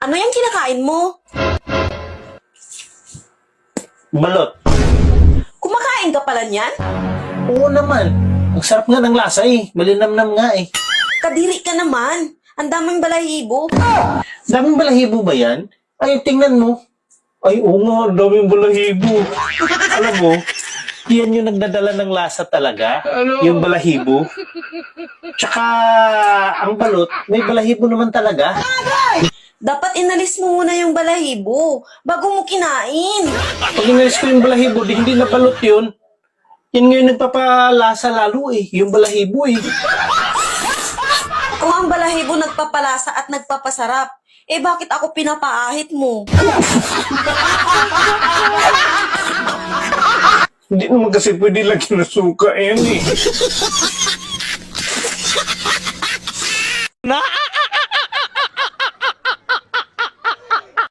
Ano yung kinakain mo? Balot. Kumakain ka pala niyan? Oo naman. Ang sarap nga ng lasa eh. Malinamnam nga eh. Kadiri ka naman. Ang daming balahibo. Daming balahibo ba yan? Ay, tingnan mo. Ay, oo nga. Daming balahibo. Alam mo, yan yung nagdadala ng lasa talaga. Yung balahibo. Tsaka, ang balot, may balahibo naman talaga. Dapat inalis mo muna yung balahibo bago mo kinain. Pag inalis ko yung balahibo, di hindi na balot yun. Yan nga yung nagpapalasa lalo eh. Yung balahibo eh. Kung ang balahibo nagpapalasa at nagpapasarap, eh bakit ako pinapaahit mo? Hindi naman kasi pwede lagyan ng suka yan eh.